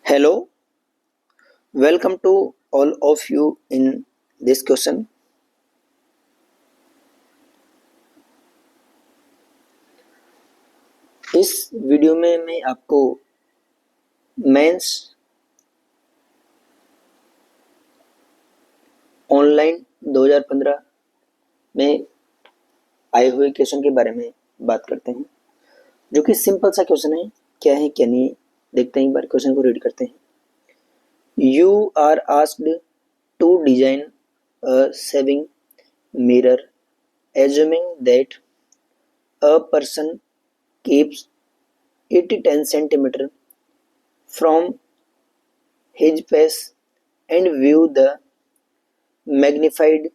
Hello, welcome to all of you in this question. इस video में मैं आपको मेंस ऑनलाइन 2015 में आए हुए क्वेश्चन के बारे में बात करते हैं, जो कि सिंपल सा क्वेश्चन है। क्या है क्या नहीं, देखते हैं, एक बार क्वेश्चन को रीड करते हैं। You are asked to design a shaving mirror assuming that a person keeps it 10 centimeter from his face and view the magnified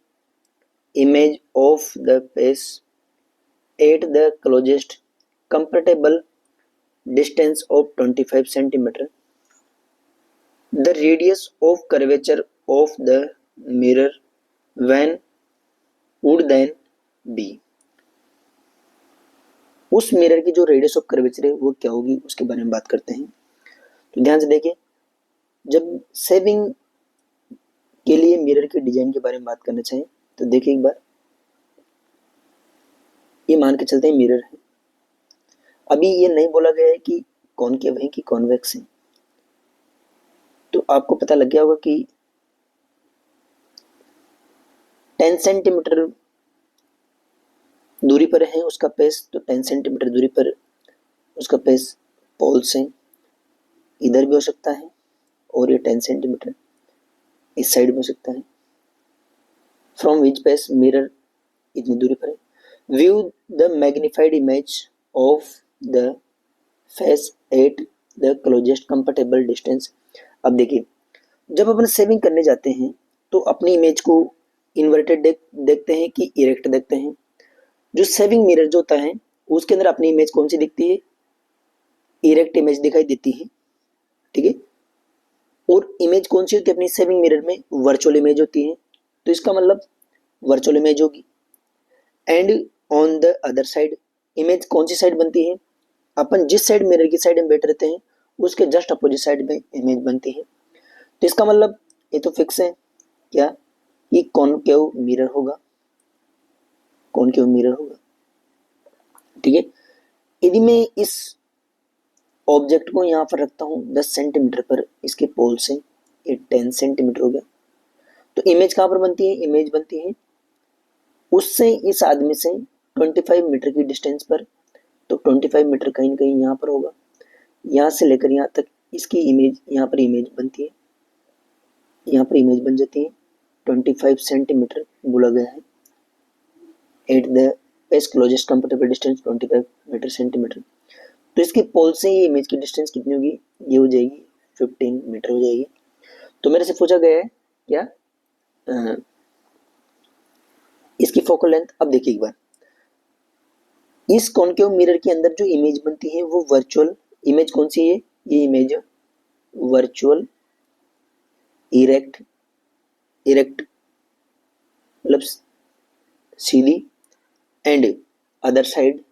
image of the face at the closest compatible distance of 25 centimeter. The radius of curvature of the mirror when would then be. उस mirror की जो radius of curvature है वो क्या होगी, उसके बारे में बात करते हैं। तो ध्यान से देखिए, जब सेविंग के लिए मिरर के डिजाइन के बारे में बात करना चाहें तो देखिए एक बार, ये मान के चलते हैं मिरर है। अभी ये नहीं बोला गया है कि कॉनकेव है कि कॉन्वेक्स है, तो आपको पता लग गया होगा कि 10 सेंटीमीटर दूरी पर है उसका पेस, तो 10 सेंटीमीटर दूरी पर उसका पेस पोल से इधर भी हो सकता है और ये 10 सेंटीमीटर इस साइड में हो सकता है। फ्रॉम विच पेस मिरर इतनी दूरी पर है। View the magnified image of the face at the closest comfortable distance. अब देखिए, जब अपन सेविंग करने जाते हैं तो अपनी इमेज को इन्वर्टेड देखते हैं कि इरेक्ट देखते हैं। जो सेविंग मिरर जो होता है उसके अंदर अपनी इमेज कौन सी दिखती है, इरेक्ट इमेज दिखाई देती है, ठीक है। और इमेज कौन सी होती है अपनी सेविंग मिरर में, वर्चुअल इमेज होती है, तो इसका मतलब वर्चुअल इमेज होगी। And on the other side image कौन सी साइड बनती है, अपन जिस साइड मिरर की साइड में बैठ रहते हैं उसके जस्ट अपोजिट साइड में इमेज बनती है। तो इसका मतलब ये तो फिक्स है क्या, ये कॉनकेव मिरर होगा, कॉनकेव मिरर होगा, ठीक है। यदि मैं इस ऑब्जेक्ट को यहाँ पर रखता हूँ 10 सेंटीमीटर पर, इसके पोल से ये 10 सेंटीमीटर हो गया, तो इमेज कहाँ पर बनती है, इमेज बनती है उससे इस आदमी से 25 मीटर की डिस्टेंस पर। तो 25 मीटर कहीं ना कहीं यहाँ पर होगा, यहाँ से लेकर यहाँ तक इसकी इमेज, यहाँ पर इमेज बनती है, यहाँ पर इमेज बन जाती है। 25 सेंटीमीटर बोला गया है, at the pace closest comfortable distance 25 metre centimetre. तो इसके पोल से ये इमेज की डिस्टेंस कितनी होगी, ये हो जाएगी 15 मीटर हो जाएगी। तो मेरे से पूछा गया है क्या, इसकी फोकल लेंथ। अब देखिए एक बार, इस कॉनकेव मिरर के अंदर जो इमेज बनती है वो वर्चुअल इमेज कौन सी है, ये इमेज वर्चुअल इरेक्ट, इरेक्ट मतलब सीधी, एंड अदर साइड।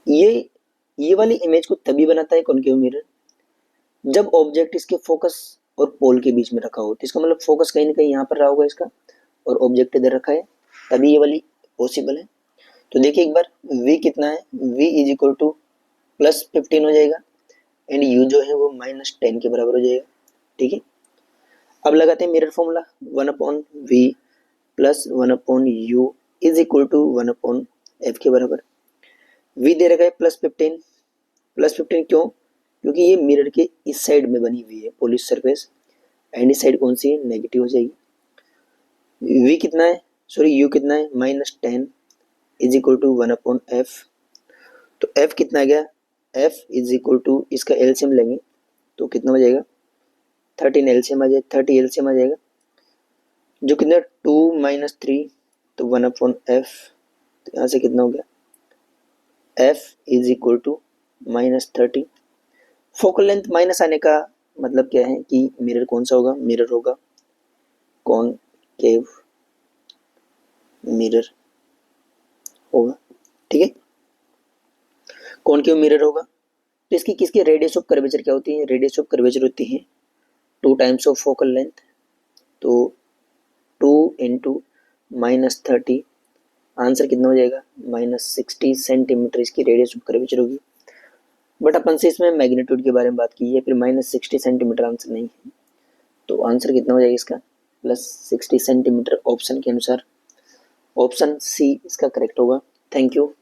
ये वाली इमेज को तभी बनाता है कॉनकेव मिरर जब ऑब्जेक्ट इसके फोकस और पोल के बीच में रखा हो। तो इसका मतलब फोकस कहीं ना कहीं यहाँ पर रहा होगा इसका और ऑब्जेक्ट इधर रखा है, तभी ये वाली पॉसिबल है। तो देखिए एक बार, v कितना है, v is equal two plus 15 हो जाएगा एंड u जो है वो माइनस 10 के बराबर हो जाएगा, ठीक है। अब लगाते हैं mirror formula, 1/v plus 1/u is equal to 1/f के बराबर। v दे रखा है प्लस 15 क्यों, क्योंकि ये मिरर के इस साइड में बनी हुई है पॉलिश सरफेस, एंड इस साइड कौन सी है, नेगेटिव हो जाएगी। v कितना है, सॉरी u कितना है, -10 इज इक्वल टू 1/f। तो f कितना आ गया, f इज इक्वल टू, इसका एलसीएम लेंगे तो कितना हो जाएगा, 13 एलसीएम आ जाएगा, 30 एलसीएम आ जाएगा, जो कितना 2 - 3 तो 1/f। तो यहाँ से कितना हो गया, f is equal to -30। Focal length minus आने का मतलब क्या है कि मिरर कौन सा होगा, मिरर होगा कॉनकेव मिरर होगा, ठीक है, कॉनकेव मिरर होगा। तो इसकी किसकी रेडियस ऑफ कर्वेचर क्या होती है? रेडियस ऑफ कर्वेचर होती है 2 टाइम्स ऑफ फोकल लेंथ, तो 2 इंटू -30, आंसर कितना हो जाएगा? -60 सेंटीमीटर इसकी रेडियस ऑफ कर्वेचर होगी। बट अपन से इसमें मैग्नीट्यूड के बारे में बात की है, फिर -60 सेंटीमीटर आंसर नहीं है, तो आंसर कितना हो जाएगा इसका? +60 सेंटीमीटर ऑप्शन के अनुसार। ऑप्शन सी इसका करेक्ट होगा। Thank you.